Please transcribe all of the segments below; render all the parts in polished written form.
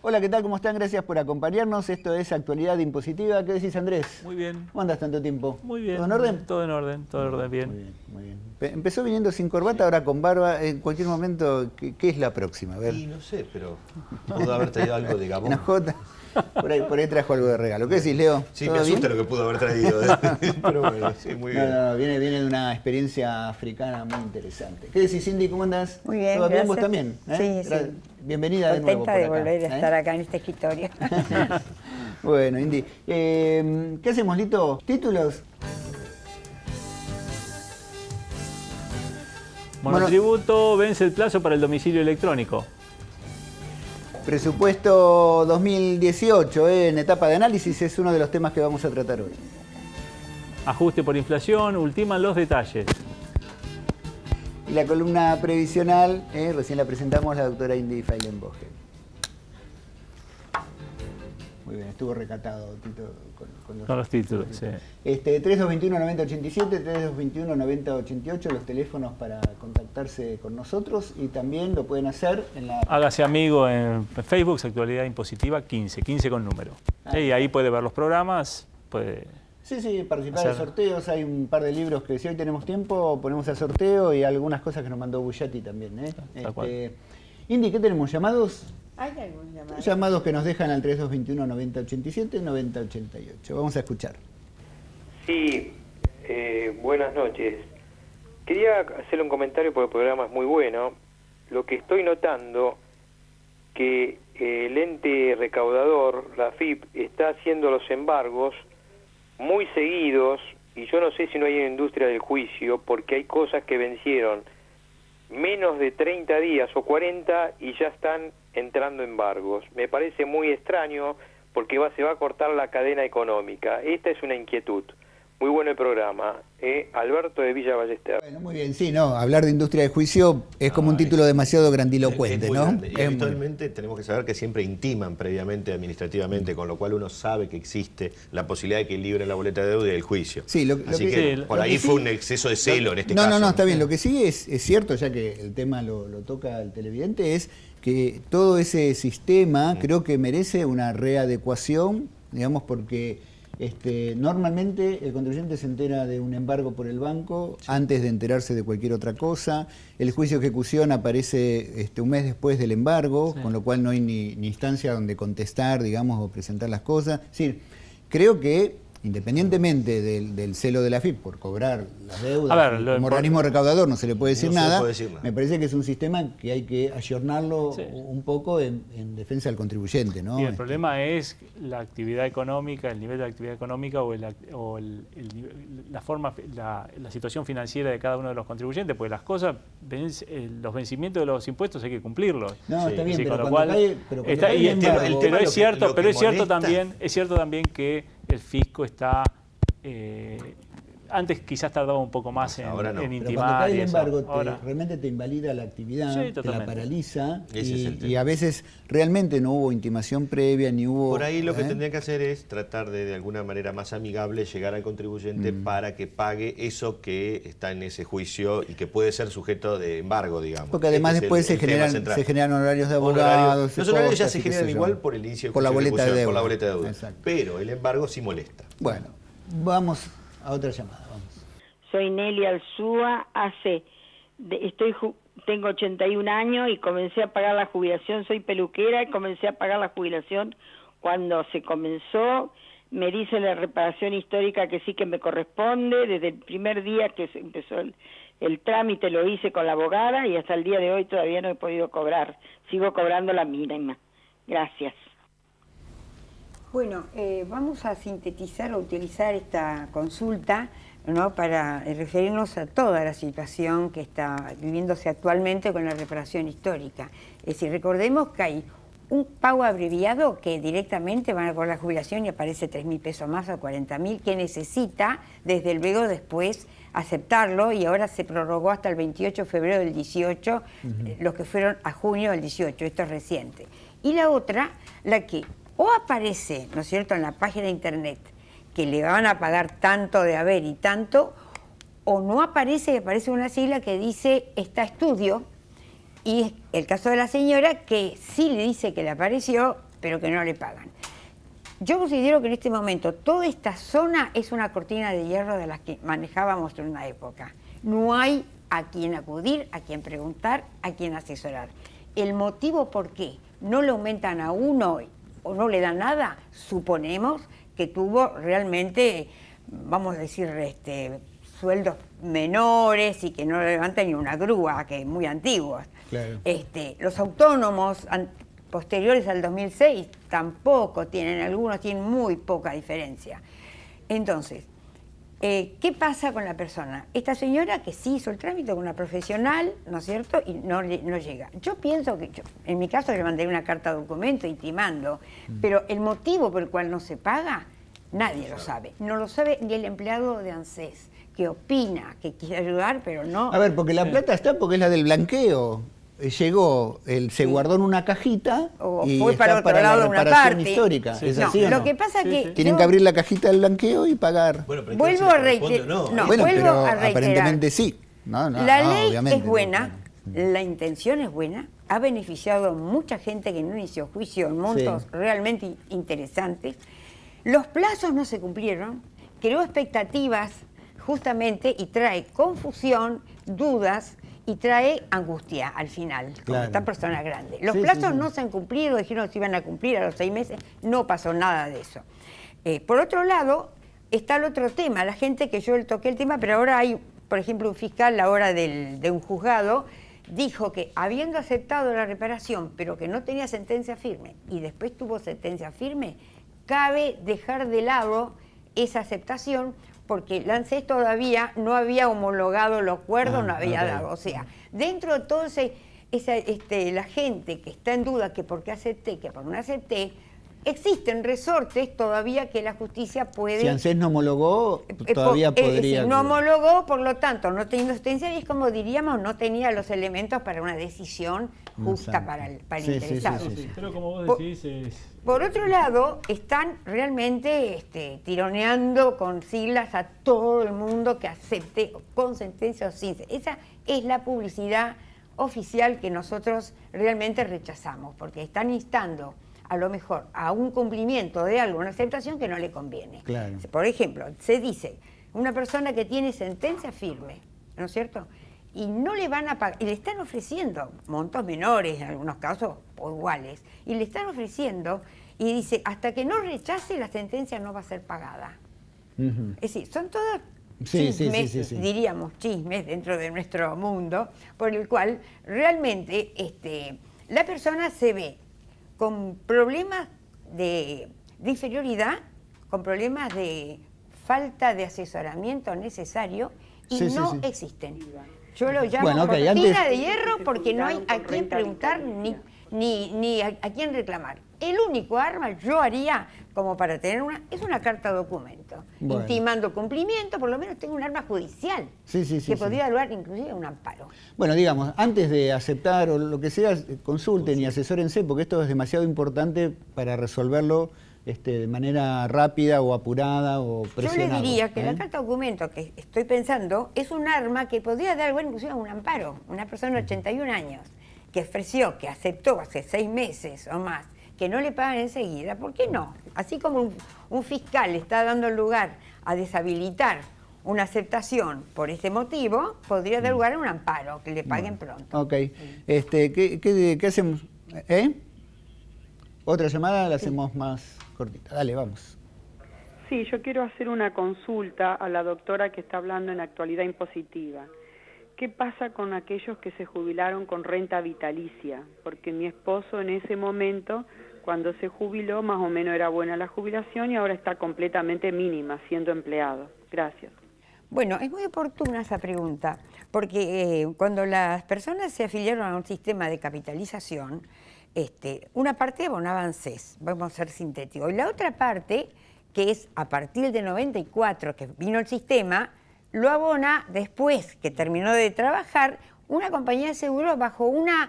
Hola, ¿qué tal? ¿Cómo están? Gracias por acompañarnos. Esto es Actualidad Impositiva. ¿Qué decís, Andrés? Muy bien. ¿Cómo andas tanto tiempo? Muy bien. ¿Todo en orden? Todo en orden, todo en orden, bien. Muy bien, muy bien. Empezó viniendo sin corbata, ahora con barba. En cualquier momento, ¿qué es la próxima? A ver. Y no sé, pero pudo haber traído algo de Gabón. Una jota. Por ahí trajo algo de regalo. ¿Qué decís, Leo? Sí, me asusta lo que pudo haber traído. Pero bueno, sí, muy bien. No, viene de una experiencia africana muy interesante. ¿Qué decís, Cindy? ¿Cómo andás? Muy bien, ¿Todo bien? gracias. ¿Vos también? Sí, sí. Bienvenida de nuevo por Contenta de acá, volver a estar acá en esta escritorio. Bueno, Indy, ¿qué hacemos, Lito? ¿Títulos? Monotributo vence el plazo para el domicilio electrónico. Presupuesto 2018, en etapa de análisis, es uno de los temas que vamos a tratar hoy. Ajuste por inflación, ultiman los detalles. Y la columna previsional, recién la presentamos, la doctora Indy Feilenbogen. Muy bien, estuvo recatado, Tito, con los títulos. Sí. 3221-9087, 3221-9088, los teléfonos para contactarse con nosotros, y también lo pueden hacer en la... Hágase amigo en Facebook, Actualidad Impositiva 15 con número. Y ahí puede ver los programas, puede... Sí, participar de sorteos. Hay un par de libros que si hoy tenemos tiempo ponemos al sorteo, y algunas cosas que nos mandó Bullati también. Indy, ¿qué tenemos? ¿Llamados? ¿Hay algún llamado? Llamados que nos dejan al 3221-9087, 9088. Vamos a escuchar. Sí, buenas noches. Quería hacerle un comentario porque el programa es muy bueno. Lo que estoy notando que el ente recaudador, la AFIP, está haciendo los embargos muy seguidos, y yo no sé si no hay una industria del juicio, porque hay cosas que vencieron menos de 30 días o 40 y ya están entrando embargos. Me parece muy extraño porque se va a cortar la cadena económica. Esta es una inquietud. Muy bueno el programa. Alberto de Villa Ballester. Bueno, muy bien, sí, no, hablar de industria de juicio es como un título demasiado grandilocuente, es ¿no? Grande. Y habitualmente tenemos que saber que siempre intiman previamente administrativamente, con lo cual uno sabe que existe la posibilidad de que libren la boleta de deuda y el juicio. Sí, Así que por ahí fue un exceso de celo en este caso. No, está bien. Lo que sí es cierto, ya que el tema lo toca el televidente, es que todo ese sistema creo que merece una readecuación, digamos, porque normalmente el contribuyente se entera de un embargo por el banco antes de enterarse de cualquier otra cosa. El juicio de ejecución aparece un mes después del embargo, con lo cual no hay ni instancia donde contestar, digamos, o presentar las cosas. Es decir, creo que independientemente del celo de la AFIP por cobrar las deudas, como organismo recaudador no se le puede decir nada, me parece que es un sistema que hay que ayornarlo un poco en defensa del contribuyente, ¿no? Y el problema es la actividad económica, el nivel de actividad económica o la situación financiera de cada uno de los contribuyentes, porque las cosas, los vencimientos de los impuestos hay que cumplirlos. No, está bien, pero es cierto también que el fisco está... antes quizás tardaba un poco más en intimar. Pero cuando cae el embargo, realmente te invalida la actividad, te la paraliza, y a veces realmente no hubo intimación previa, ni hubo... Por ahí lo que tendría que hacer es tratar de alguna manera más amigable llegar al contribuyente para que pague eso que está en ese juicio y que puede ser sujeto de embargo, digamos. Porque además después se generan horarios de abogados. Los horarios ya se generan igual por el inicio de por la boleta de deuda. Por la boleta de deuda. Pero el embargo sí molesta. Bueno, vamos a otra llamada. Soy Nelly Alzúa, tengo 81 años y comencé a pagar la jubilación, soy peluquera y comencé a pagar la jubilación cuando se comenzó. Me dice la reparación histórica que sí que me corresponde, desde el primer día que se empezó el trámite lo hice con la abogada y hasta el día de hoy todavía no he podido cobrar, sigo cobrando la mínima. Gracias. Bueno, vamos a sintetizar o utilizar esta consulta, ¿no?, para referirnos a toda la situación que está viviéndose actualmente con la reparación histórica. Es decir, recordemos que hay un pago abreviado que directamente van a cobrar la jubilación y aparece 3.000 pesos más o 40.000, que necesita desde luego después aceptarlo, y ahora se prorrogó hasta el 28 de febrero del 18, los que fueron a junio del 18, esto es reciente. Y la otra, la que o aparece, ¿no es cierto?, en la página de internet, que le van a pagar tanto de haber y tanto, o no aparece, aparece una sigla que dice está estudio, y es el caso de la señora que sí le dice que le apareció pero que no le pagan. Yo considero que en este momento toda esta zona es una cortina de hierro de las que manejábamos en una época. No hay a quién acudir, a quién preguntar, a quién asesorar. El motivo por qué no le aumentan a uno o no le dan nada, suponemos que tuvo realmente, vamos a decir, sueldos menores y que no levantan ni una grúa, que es muy antiguos. Claro. Los autónomos posteriores al 2006 tampoco tienen, algunos tienen muy poca diferencia. Entonces, ¿qué pasa con la persona? Esta señora que sí hizo el trámite con una profesional, ¿no es cierto? Y no llega. Yo pienso que, en mi caso, le mandé una carta de documento intimando, pero el motivo por el cual no se paga, nadie lo sabe. No lo sabe ni el empleado de ANSES, que opina, que quiere ayudar, pero no... A ver, porque la plata está porque es la del blanqueo. Llegó, se guardó en una cajita o y fue para está otro para lado la una reparación parte. histórica. Sí. ¿Es No, así o no? lo que pasa es que... Tienen que abrir la cajita del blanqueo y pagar. Bueno, pero Vuelvo a reiterar. no. Bueno, vuelvo pero a reiterar. aparentemente sí. No, La ley obviamente, es buena, no. la intención es buena, ha beneficiado a mucha gente que no inició juicio en montos Sí. realmente interesantes. Los plazos no se cumplieron, creó expectativas justamente y trae confusión, dudas y trae angustia al final, como Claro. esta persona grande. Los Sí, plazos sí, sí. no se han cumplido, dijeron que se iban a cumplir a los 6 meses, no pasó nada de eso. Por otro lado, está el otro tema, la gente que yo le toqué el tema, pero ahora hay, por ejemplo, un fiscal a la hora de un juzgado, dijo que habiendo aceptado la reparación, pero que no tenía sentencia firme, y después tuvo sentencia firme, cabe dejar de lado esa aceptación, porque el ANSES todavía no había homologado los acuerdos, no había ok. dado. O sea, dentro de todo la gente que está en duda que por qué acepté, que por no acepté, existen resortes todavía que la justicia puede... Si ANSES no homologó, todavía podría... no homologó, por lo tanto, no teniendo sentencia, y es como diríamos, no tenía los elementos para una decisión justa Exacto. para el Sí, sí, interesado. sí, sí. Pero como vos Por- decís, es... Por otro lado, están realmente tironeando con siglas a todo el mundo que acepte con sentencia o sin sentencia. Esa es la publicidad oficial que nosotros realmente rechazamos, porque están instando a lo mejor a un cumplimiento de algo, una aceptación que no le conviene. Claro. Por ejemplo, se dice, una persona que tiene sentencia firme, ¿no es cierto?, y no le van a pagar, y le están ofreciendo montos menores, en algunos casos o iguales, y le están ofreciendo, y dice, hasta que no rechace la sentencia no va a ser pagada. Ujú. Es decir, son todos Sí, sí, chismes, sí, sí, sí. diríamos chismes dentro de nuestro mundo, por el cual realmente la persona se ve con problemas de inferioridad, con problemas de falta de asesoramiento necesario y Sí, sí, no sí. existen. Yo lo llamo Bueno, ok, cortina antes- de hierro porque no hay a quién Renta preguntar ni a quién reclamar. El único arma yo haría como para tener es una carta documento, Bueno. intimando cumplimiento, por lo menos tengo un arma judicial Sí, sí, sí, que sí. podría lograr inclusive un amparo. Bueno, digamos, antes de aceptar o lo que sea, consulten y asesórense, porque esto es demasiado importante para resolverlo de manera rápida o apurada o Yo presionada. le diría que la carta documento que estoy pensando es un arma que podría dar lugar inclusive a un amparo. Una persona de 81 años que ofreció, que aceptó hace 6 meses o más, que no le pagan enseguida, ¿por qué no? Así como un fiscal está dando lugar a deshabilitar una aceptación por este motivo, podría dar lugar a un amparo, que le paguen pronto. Ok. ¿Qué hacemos? ¿Otra llamada? La hacemos más cortita. Dale, vamos. Sí, yo quiero hacer una consulta a la doctora que está hablando en actualidad impositiva. ¿Qué pasa con aquellos que se jubilaron con renta vitalicia? Porque mi esposo en ese momento, cuando se jubiló, más o menos era buena la jubilación y ahora está completamente mínima, siendo empleado. Gracias. Bueno, es muy oportuna esa pregunta, porque cuando las personas se afiliaron a un sistema de capitalización, una parte abonaba ANSES, vamos a ser sintéticos, y la otra parte, que es a partir de 94 que vino el sistema, lo abona después que terminó de trabajar una compañía de seguros bajo una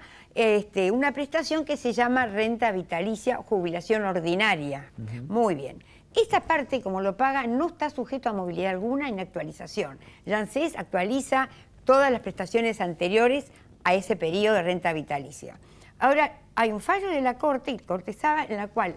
prestación que se llama renta vitalicia jubilación ordinaria. Muy bien. Esta parte, como lo paga, no está sujeto a movilidad alguna en actualización. La ANSES actualiza todas las prestaciones anteriores a ese periodo de renta vitalicia. Ahora, hay un fallo de la Corte Saba, en la cual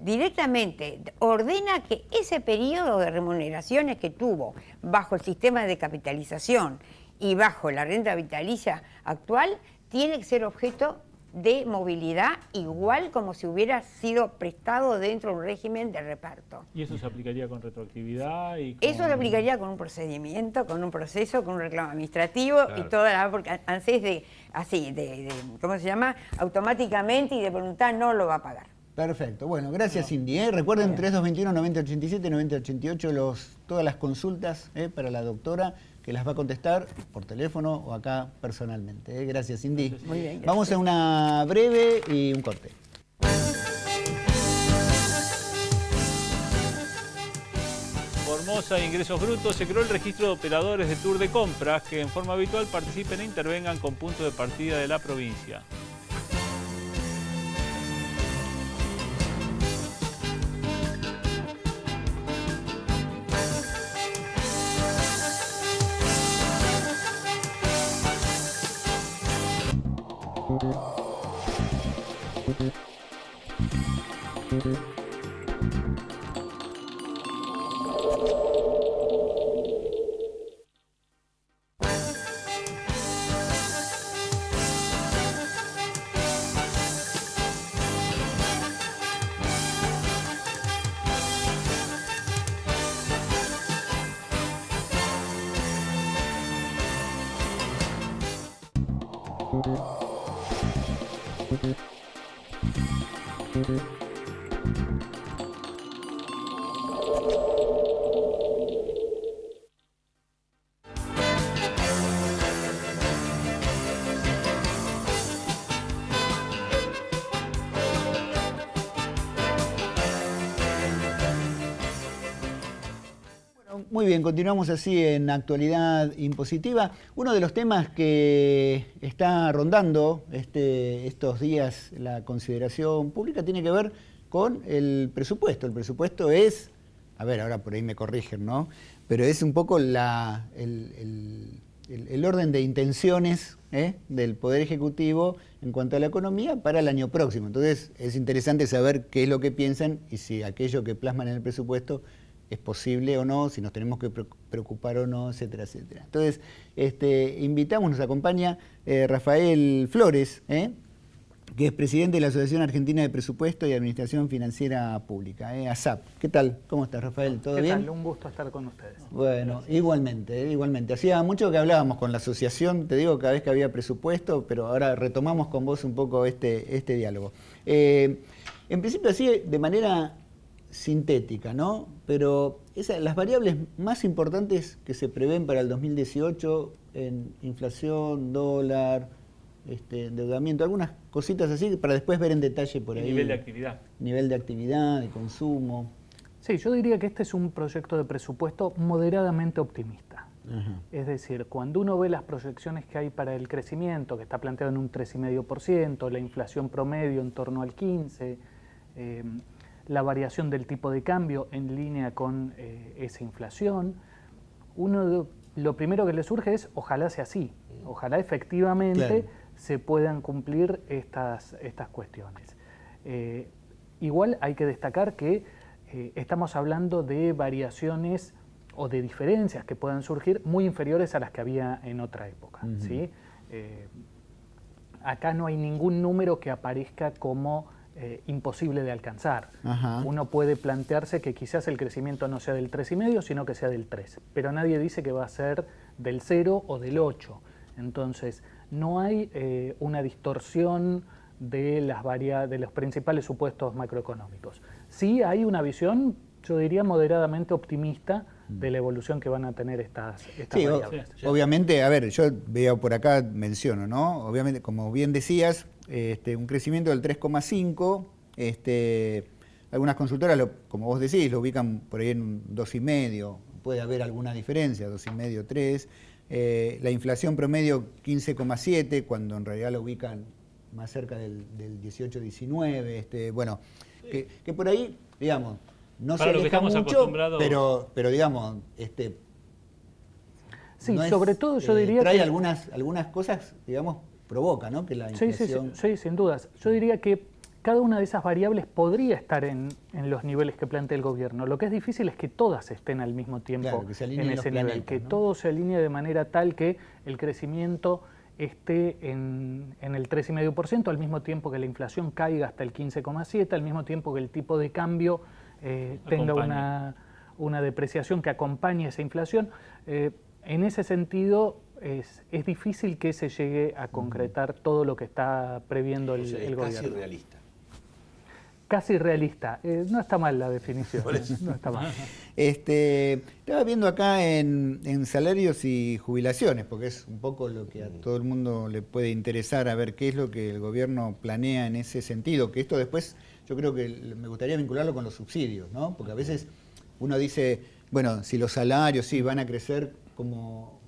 directamente ordena que ese periodo de remuneraciones que tuvo bajo el sistema de capitalización y bajo la renta vitalicia actual tiene que ser objeto de movilidad igual como si hubiera sido prestado dentro de un régimen de reparto. ¿Y eso se aplicaría con retroactividad? Eso se aplicaría con un procedimiento, con un proceso, con un reclamo administrativo, claro. Y toda la... porque antes ¿cómo se llama? Automáticamente y de voluntad no lo va a pagar. Perfecto. Bueno, gracias, Cindy. Recuerden 3221-9087, todas las consultas para la doctora, que las va a contestar por teléfono o acá personalmente. Gracias, Cindy. Muy bien. Gracias. Vamos a una breve y un corte. Formosa Ingresos Brutos se creó el registro de operadores de tour de compras que en forma habitual participen e intervengan con punto de partida de la provincia. Muy bien, continuamos así en Actualidad Impositiva. Uno de los temas que está rondando estos días la consideración pública tiene que ver con el presupuesto. El presupuesto es, a ver, ahora por ahí me corrigen, ¿no? Pero es un poco el orden de intenciones del Poder Ejecutivo en cuanto a la economía para el año próximo. Entonces es interesante saber qué es lo que piensan y si aquello que plasman en el presupuesto es posible o no, si nos tenemos que preocupar o no, etcétera, etcétera. Entonces, invitamos, nos acompaña Rafael Flores, que es presidente de la Asociación Argentina de Presupuesto y Administración Financiera Pública, ASAP. ¿Qué tal? ¿Cómo estás, Rafael? ¿Todo bien? ¿Qué tal? Un gusto estar con ustedes. Bueno, igualmente, igualmente. Hacía mucho que hablábamos con la asociación, te digo, cada vez que había presupuesto, pero ahora retomamos con vos un poco este diálogo. En principio, así, de manera sintética, ¿no? Pero las variables más importantes que se prevén para el 2018 en inflación, dólar, endeudamiento, algunas cositas así para después ver en detalle por ahí. Nivel de actividad. Nivel de actividad, de consumo. Sí, yo diría que este es un proyecto de presupuesto moderadamente optimista. Ajá. Es decir, cuando uno ve las proyecciones que hay para el crecimiento, que está planteado en un 3,5%, la inflación promedio en torno al 15%, la variación del tipo de cambio en línea con esa inflación, lo primero que le surge es ojalá sea así, ojalá efectivamente claro. se puedan cumplir estas cuestiones. Igual hay que destacar que estamos hablando de variaciones o de diferencias que puedan surgir muy inferiores a las que había en otra época. Uh-huh. ¿Sí? Acá no hay ningún número que aparezca como imposible de alcanzar. Ajá. Uno puede plantearse que quizás el crecimiento no sea del 3,5, sino que sea del 3, pero nadie dice que va a ser del 0 o del 8. Entonces, no hay una distorsión de los principales supuestos macroeconómicos. Sí hay una visión, yo diría, moderadamente optimista de la evolución que van a tener estas sí, variables. Obviamente, a ver, yo veo por acá, menciono, ¿no? Obviamente, como bien decías, un crecimiento del 3,5, algunas consultoras, como vos decís, lo ubican por ahí en un 2,5, puede haber alguna diferencia, 2,5, 3. La inflación promedio 15,7, cuando en realidad lo ubican más cerca del 18, 19. Bueno, sí. que por ahí, digamos, no para se aleja mucho, pero digamos, sí, no sobre todo yo diría trae que algunas cosas, digamos, provoca, ¿no? Que la inflación... Sí, sin dudas. Yo diría que cada una de esas variables podría estar en los niveles que plantea el gobierno. Lo que es difícil es que todas estén al mismo tiempo, claro, que se en alineen ese los nivel, planetas, que ¿no? todo se alinee de manera tal que el crecimiento esté en el 3,5%, al mismo tiempo que la inflación caiga hasta el 15,7%, al mismo tiempo que el tipo de cambio tenga una depreciación que acompañe esa inflación. En ese sentido, es difícil que se llegue a concretar todo lo que está previendo el gobierno. Casi realista. Casi realista. No está mal la definición. No está mal. Estaba viendo acá en salarios y jubilaciones, porque es un poco lo que a todo el mundo le puede interesar, a ver qué es lo que el gobierno planea en ese sentido, que esto después yo creo que me gustaría vincularlo con los subsidios, ¿no? Porque a veces uno dice, bueno, si los salarios sí van a crecer como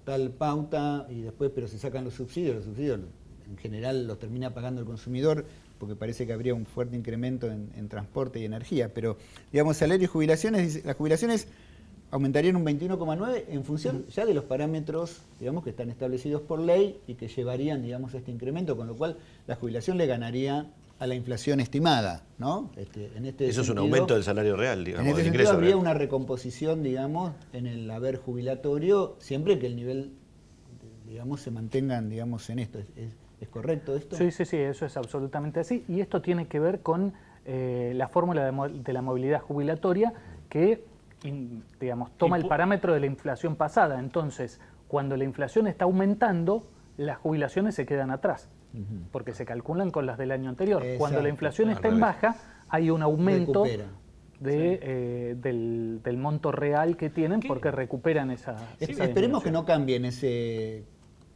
tal pauta, y después pero se sacan los subsidios en general los termina pagando el consumidor, porque parece que habría un fuerte incremento en transporte y energía, pero digamos salario y jubilaciones, las jubilaciones aumentarían un 21,9 en función ya de los parámetros, digamos, que están establecidos por ley y que llevarían, digamos, este incremento, con lo cual la jubilación le ganaría a la inflación estimada, ¿no? Eso es un aumento del salario real, digamos, en este del sentido ingreso habría real. una recomposición, digamos, en el haber jubilatorio, siempre que el nivel, digamos, se mantengan, digamos, en esto. ¿Es correcto esto? Sí, eso es absolutamente así. Y esto tiene que ver con la fórmula de la movilidad jubilatoria que, digamos, toma el parámetro de la inflación pasada. Entonces, cuando la inflación está aumentando, las jubilaciones se quedan atrás, porque se calculan con las del año anterior. Exacto. Cuando la inflación está en baja, hay un aumento del monto real que tienen, porque recuperan esa Esperemos que no cambien ese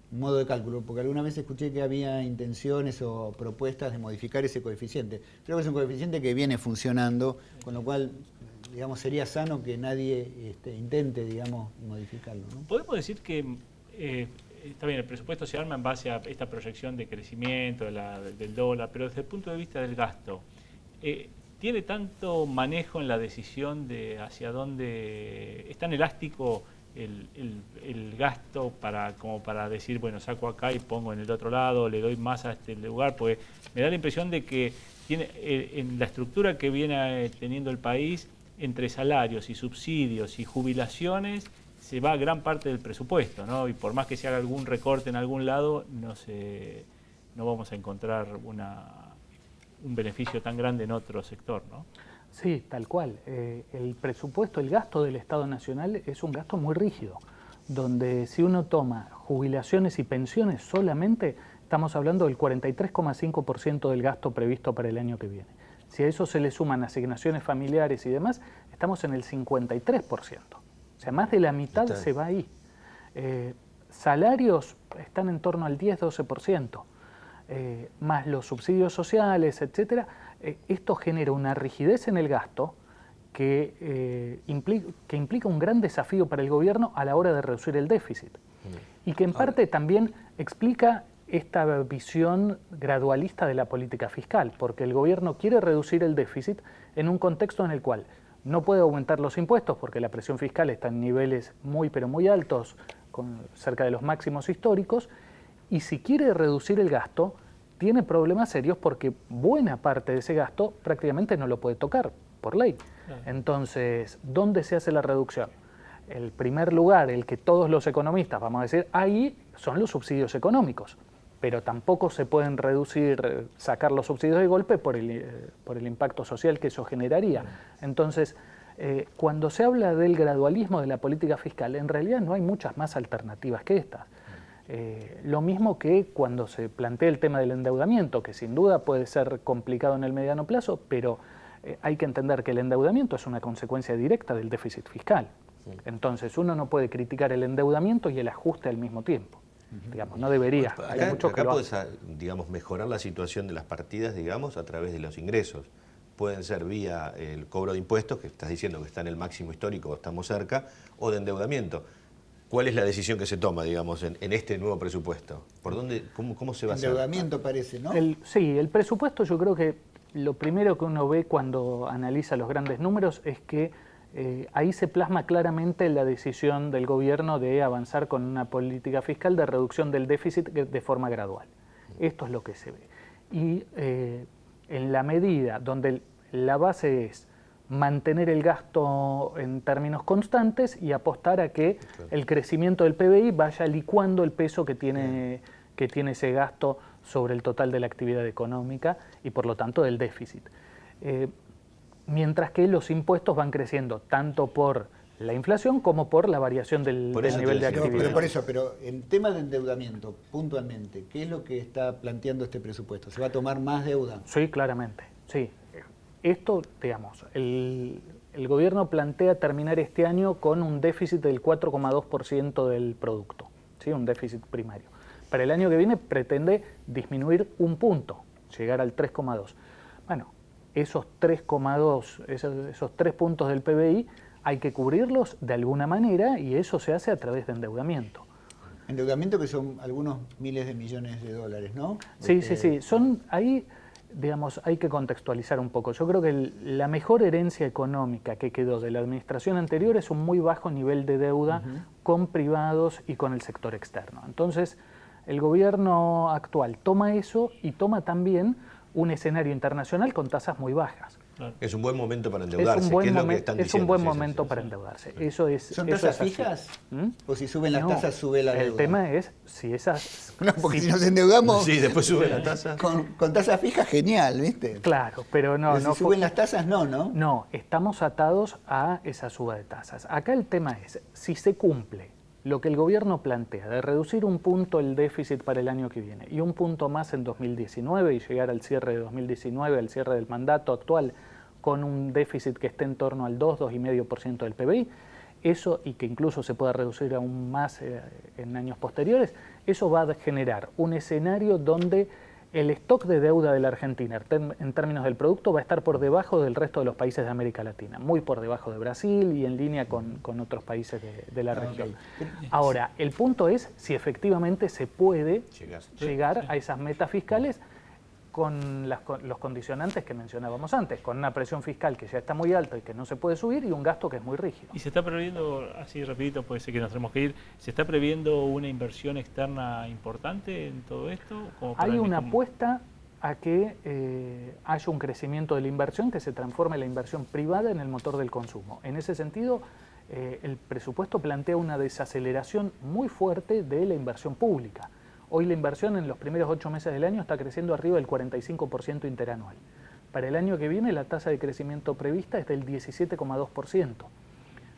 modo de cálculo, porque alguna vez escuché que había intenciones o propuestas de modificar ese coeficiente. Creo que es un coeficiente que viene funcionando, con lo cual, digamos, sería sano que nadie intente, digamos, modificarlo, ¿no? Podemos decir que está bien, el presupuesto se arma en base a esta proyección de crecimiento del dólar, pero desde el punto de vista del gasto, ¿tiene tanto manejo en la decisión de hacia dónde es tan elástico el gasto como para decir, bueno, saco acá y pongo en el otro lado, le doy más a este lugar? Pues me da la impresión de que tiene en la estructura que viene teniendo el país, entre salarios y subsidios y jubilaciones, se va gran parte del presupuesto, ¿no? Y por más que se haga algún recorte en algún lado, no vamos a encontrar un beneficio tan grande en otro sector, ¿no? Sí, tal cual. El presupuesto, el gasto del Estado Nacional es un gasto muy rígido, donde si uno toma jubilaciones y pensiones solamente, estamos hablando del 43,5% del gasto previsto para el año que viene. Si a eso se le suman asignaciones familiares y demás, estamos en el 53%. O sea, más de la mitad se va ahí. Salarios están en torno al 10-12%, más los subsidios sociales, etcétera. Esto genera una rigidez en el gasto que implica un gran desafío para el gobierno a la hora de reducir el déficit. Y que en parte también explica esta visión gradualista de la política fiscal, porque el gobierno quiere reducir el déficit en un contexto en el cual no puede aumentar los impuestos porque la presión fiscal está en niveles muy pero muy altos, cerca de los máximos históricos, y si quiere reducir el gasto, tiene problemas serios porque buena parte de ese gasto prácticamente no lo puede tocar por ley. Entonces, ¿dónde se hace la reducción? El primer lugar, el que todos los economistas, vamos a decir, ahí son los subsidios económicos, pero tampoco se pueden reducir, sacar los subsidios de golpe por el impacto social que eso generaría. Entonces, cuando se habla del gradualismo de la política fiscal, en realidad no hay muchas más alternativas que estas. Lo mismo que cuando se plantea el tema del endeudamiento, que sin duda puede ser complicado en el mediano plazo, pero hay que entender que el endeudamiento es una consecuencia directa del déficit fiscal. Entonces uno no puede criticar el endeudamiento y el ajuste al mismo tiempo. Digamos, no debería. Acá puedes, digamos, mejorar la situación de las partidas, digamos, a través de los ingresos. Pueden ser vía el cobro de impuestos, que estás diciendo que está en el máximo histórico, estamos cerca, o de endeudamiento. ¿Cuál es la decisión que se toma, digamos, en este nuevo presupuesto? ¿Por dónde, cómo se va a hacer? Endeudamiento parece, ¿no? Sí, el presupuesto, yo creo que lo primero que uno ve cuando analiza los grandes números es que ahí se plasma claramente la decisión del gobierno de avanzar con una política fiscal de reducción del déficit de forma gradual. Esto es lo que se ve. Y en la medida donde la base es mantener el gasto en términos constantes y apostar a que el crecimiento del PBI vaya licuando el peso que tiene ese gasto sobre el total de la actividad económica y por lo tanto del déficit. Mientras que los impuestos van creciendo tanto por la inflación como por la variación del nivel de actividad. Pero en tema de endeudamiento, puntualmente, ¿qué es lo que está planteando este presupuesto? ¿Se va a tomar más deuda? Sí, claramente, sí. Esto, digamos, el gobierno plantea terminar este año con un déficit del 4,2% del producto, ¿sí? Un déficit primario. Para el año que viene pretende disminuir un punto, llegar al 3,2. Bueno, esos 3,2, esos 3 puntos del PBI hay que cubrirlos de alguna manera y eso se hace a través de endeudamiento. Endeudamiento que son algunos miles de millones de dólares, ¿no? Sí, sí. Son ahí, digamos, hay que contextualizar un poco. Yo creo que la mejor herencia económica que quedó de la administración anterior es un muy bajo nivel de deuda con privados y con el sector externo. Entonces, el gobierno actual toma eso y toma también un escenario internacional con tasas muy bajas. Es un buen momento para endeudarse. Es un buen momento para endeudarse. Eso es, ¿son tasas fijas? ¿O si suben las tasas, sube la deuda? El tema es si esas... No, porque si nos endeudamos... Sí, después sube la tasa. Con tasas fijas, genial, ¿viste? Claro, pero no... Pero si suben las tasas, no. No, estamos atados a esa suba de tasas. Acá el tema es, si se cumple lo que el gobierno plantea de reducir un punto el déficit para el año que viene y un punto más en 2019 y llegar al cierre de 2019, al cierre del mandato actual, con un déficit que esté en torno al 2,5% del PBI, eso y que incluso se pueda reducir aún más en años posteriores, eso va a generar un escenario donde el stock de deuda de la Argentina en términos del producto va a estar por debajo del resto de los países de América Latina, muy por debajo de Brasil y en línea con otros países de la región. Ahora, el punto es si efectivamente se puede llegar a esas metas fiscales con los condicionantes que mencionábamos antes, con una presión fiscal que ya está muy alta y que no se puede subir y un gasto que es muy rígido. Y se está previendo, así rapidito, puede ser que nos tenemos que ir, ¿se está previendo una inversión externa importante en todo esto? Hay una apuesta a que haya un crecimiento de la inversión, que se transforme la inversión privada en el motor del consumo. En ese sentido, el presupuesto plantea una desaceleración muy fuerte de la inversión pública. Hoy la inversión en los primeros 8 meses del año está creciendo arriba del 45% interanual. Para el año que viene la tasa de crecimiento prevista es del 17,2%.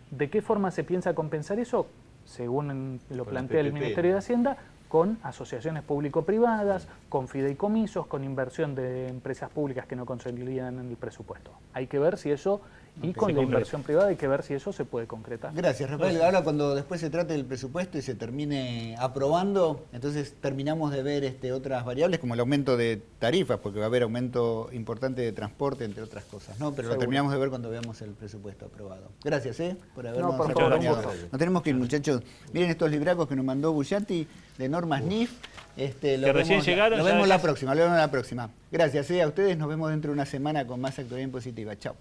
¿De qué forma se piensa compensar eso? Según lo plantea el Ministerio de Hacienda, con asociaciones público-privadas, con fideicomisos, con inversión de empresas públicas que no consolidan en el presupuesto. Hay que ver si eso, y con la inversión privada hay que ver si eso se puede concretar. Gracias, Rafael. Ahora cuando después se trate del presupuesto y se termine aprobando, entonces terminamos de ver otras variables como el aumento de tarifas, porque va a haber aumento importante de transporte, entre otras cosas, ¿no? Pero lo terminamos de ver cuando veamos el presupuesto aprobado. Gracias, por habernos acompañado. Nos tenemos que ir, muchachos. Miren estos libracos que nos mandó Bullati de normas NIF. Que recién llegaron. Lo vemos la próxima. Gracias a ustedes. Nos vemos dentro de una semana con más Actualidad Impositiva. Chao.